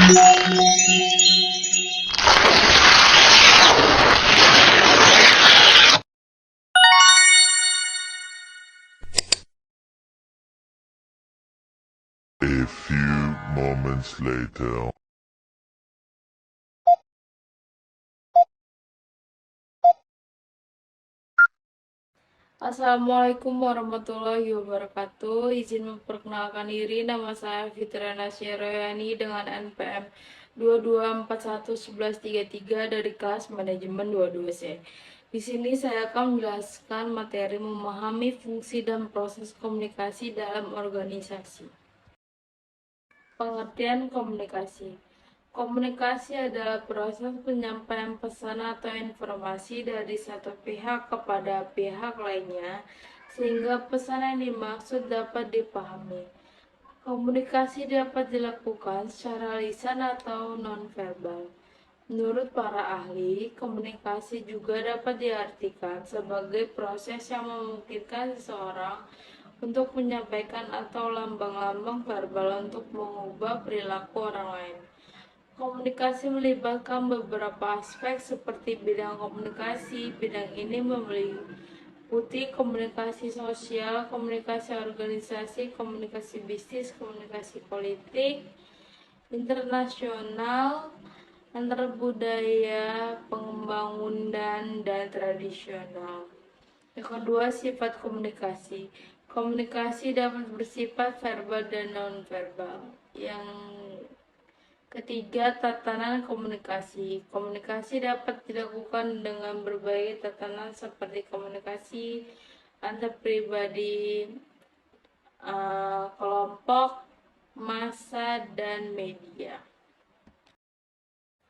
A few moments later. Assalamualaikum warahmatullahi wabarakatuh. Izin memperkenalkan diri, nama saya Fitriana Syaroyani dengan NPM 22411133 dari kelas manajemen 22C. Di sini saya akan menjelaskan materi memahami fungsi dan proses komunikasi dalam organisasi. Pengertian komunikasi. Komunikasi adalah proses penyampaian pesan atau informasi dari satu pihak kepada pihak lainnya, sehingga pesan yang dimaksud dapat dipahami. Komunikasi dapat dilakukan secara lisan atau nonverbal. Menurut para ahli, komunikasi juga dapat diartikan sebagai proses yang memungkinkan seseorang untuk menyampaikan atau lambang-lambang verbal untuk mengubah perilaku orang lain. Komunikasi melibatkan beberapa aspek seperti bidang komunikasi. Bidang ini meliputi komunikasi sosial, komunikasi organisasi, komunikasi bisnis, komunikasi politik, internasional, antar budaya, pembangunan, dan tradisional. Yang kedua, sifat komunikasi. Komunikasi dapat bersifat verbal dan non-verbal. Yang ketiga, tatanan komunikasi. Komunikasi dapat dilakukan dengan berbagai tatanan seperti komunikasi antar pribadi, kelompok, massa, dan media.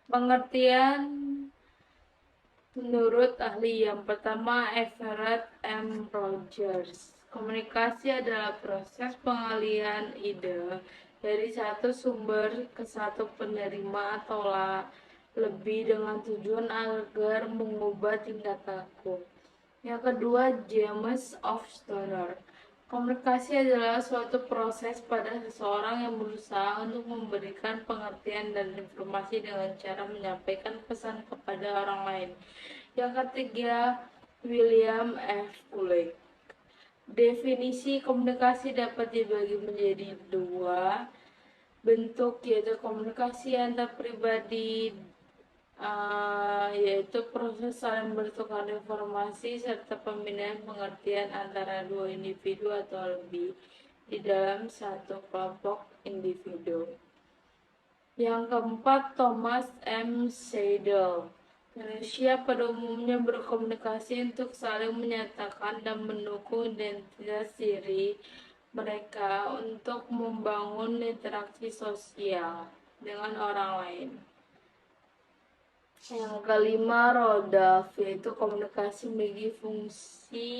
Pengertian menurut ahli yang pertama, Everett M. Rogers. Komunikasi adalah proses pengalihan ide dari satu sumber ke satu penerima atau lebih dengan tujuan agar mengubah tingkah laku. Yang kedua, James of Stoner. Komunikasi adalah suatu proses pada seseorang yang berusaha untuk memberikan pengertian dan informasi dengan cara menyampaikan pesan kepada orang lain. Yang ketiga, William F. Blake. Definisi komunikasi dapat dibagi menjadi dua bentuk, yaitu komunikasi antar pribadi, yaitu proses saling bertukar informasi serta pembinaan pengertian antara dua individu atau lebih di dalam satu kelompok individu. Yang keempat, Thomas M. Seidel. Manusia pada umumnya berkomunikasi untuk saling menyatakan dan mendukung identitas diri mereka untuk membangun interaksi sosial dengan orang lain. Yang kelima, Rodolph, yaitu komunikasi memiliki fungsi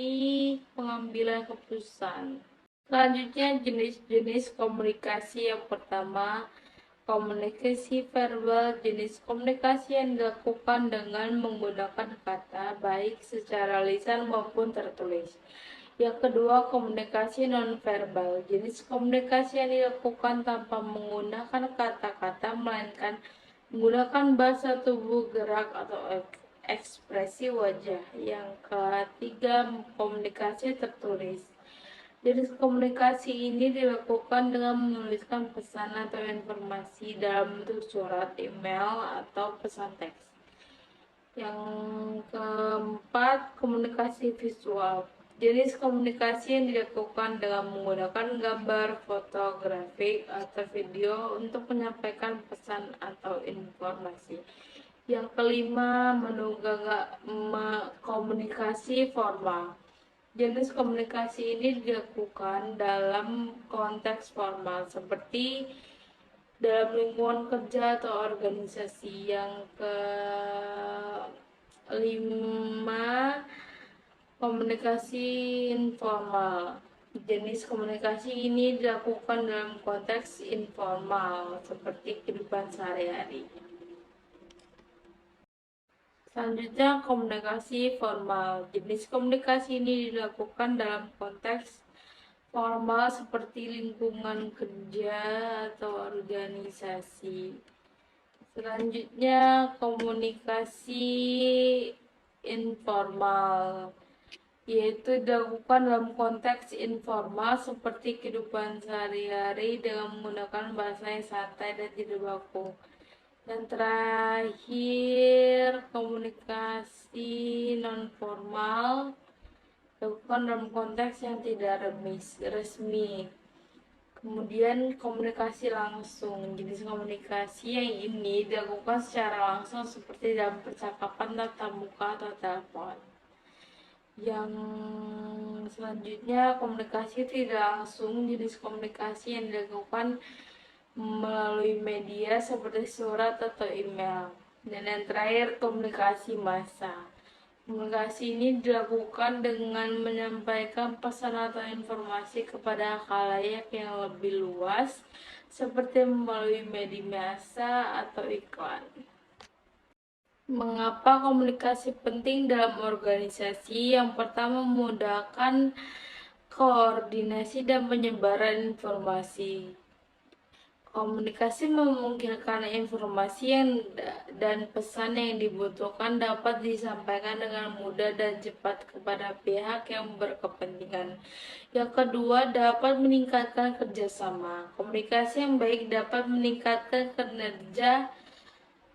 pengambilan keputusan. Selanjutnya, jenis-jenis komunikasi. Yang pertama, komunikasi verbal. Jenis komunikasi yang dilakukan dengan menggunakan kata, baik secara lisan maupun tertulis. Yang kedua, komunikasi nonverbal. Jenis komunikasi yang dilakukan tanpa menggunakan kata-kata, melainkan menggunakan bahasa tubuh, gerak, atau ekspresi wajah. Yang ketiga, komunikasi tertulis. Jenis komunikasi ini dilakukan dengan menuliskan pesan atau informasi dalam bentuk surat, email, atau pesan teks. Yang keempat, komunikasi visual. Jenis komunikasi yang dilakukan dengan menggunakan gambar, foto, grafik, atau video untuk menyampaikan pesan atau informasi. Yang kelima, komunikasi formal. Jenis komunikasi ini dilakukan dalam konteks formal seperti dalam lingkungan kerja atau organisasi. Yang kelima, komunikasi informal. Jenis komunikasi ini dilakukan dalam konteks informal seperti kehidupan sehari-hari. Selanjutnya, komunikasi formal. Jenis komunikasi ini dilakukan dalam konteks formal seperti lingkungan kerja atau organisasi. Selanjutnya, komunikasi informal, yaitu dilakukan dalam konteks informal seperti kehidupan sehari-hari dengan menggunakan bahasa yang santai dan tidak baku. Dan terakhir, komunikasi non-formal dilakukan dalam konteks yang tidak resmi. Kemudian komunikasi langsung, jenis komunikasi yang ini dilakukan secara langsung seperti dalam percakapan tatap muka atau telepon. Yang selanjutnya, komunikasi tidak langsung, jenis komunikasi yang dilakukan melalui media seperti surat atau email. Dan yang terakhir, komunikasi massa. Komunikasi ini dilakukan dengan menyampaikan pesan atau informasi kepada khalayak yang lebih luas, seperti melalui media massa atau iklan. Mengapa komunikasi penting dalam organisasi? Yang pertama, memudahkan koordinasi dan penyebaran informasi. Komunikasi memungkinkan informasi dan pesan yang dibutuhkan dapat disampaikan dengan mudah dan cepat kepada pihak yang berkepentingan. Yang kedua, dapat meningkatkan kerjasama. Komunikasi yang baik dapat meningkatkan kinerja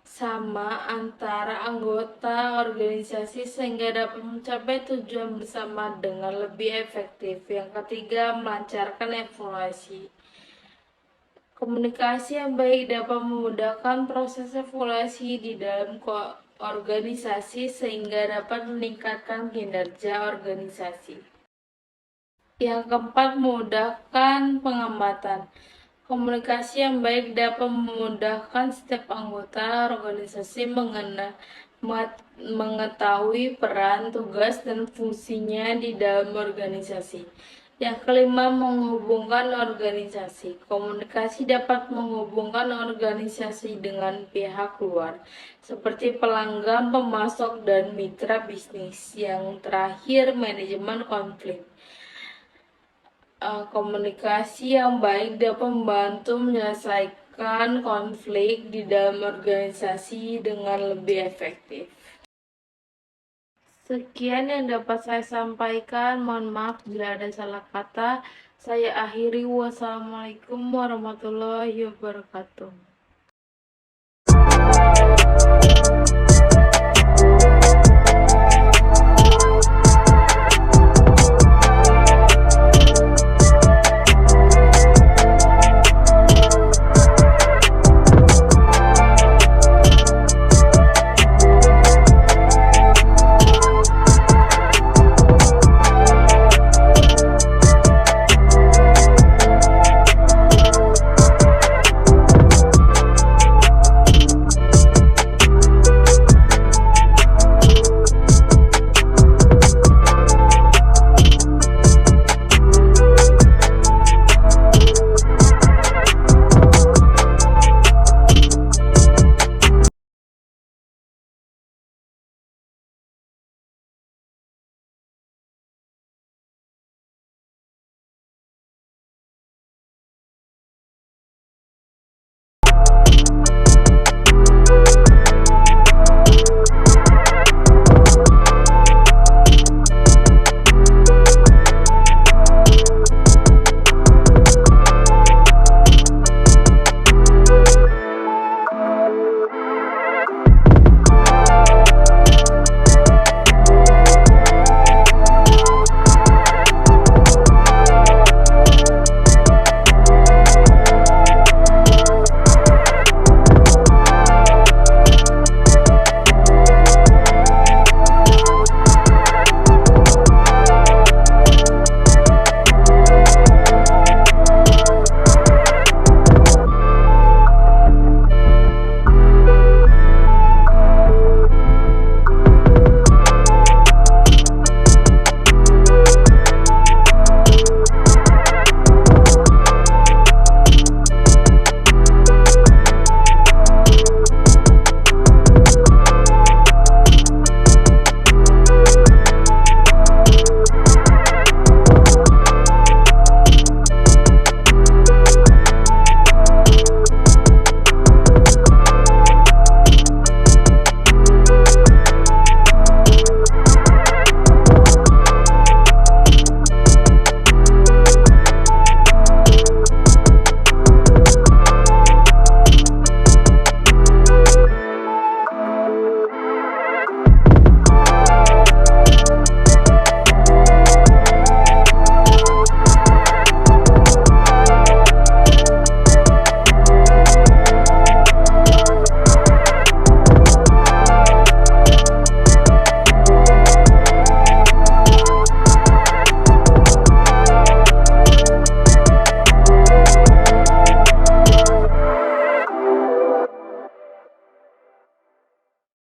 sama antara anggota organisasi sehingga dapat mencapai tujuan bersama dengan lebih efektif. Yang ketiga, melancarkan evaluasi. Komunikasi yang baik dapat memudahkan proses evaluasi di dalam organisasi sehingga dapat meningkatkan kinerja organisasi. Yang keempat, memudahkan pengamatan. Komunikasi yang baik dapat memudahkan setiap anggota organisasi mengetahui peran, tugas, dan fungsinya di dalam organisasi. Yang kelima, menghubungkan organisasi. Komunikasi dapat menghubungkan organisasi dengan pihak luar, seperti pelanggan, pemasok, dan mitra bisnis. Yang terakhir, manajemen konflik. Komunikasi yang baik dapat membantu menyelesaikan konflik di dalam organisasi dengan lebih efektif. Sekian yang dapat saya sampaikan. Mohon maaf bila ada salah kata. Saya akhiri. Wassalamualaikum warahmatullahi wabarakatuh.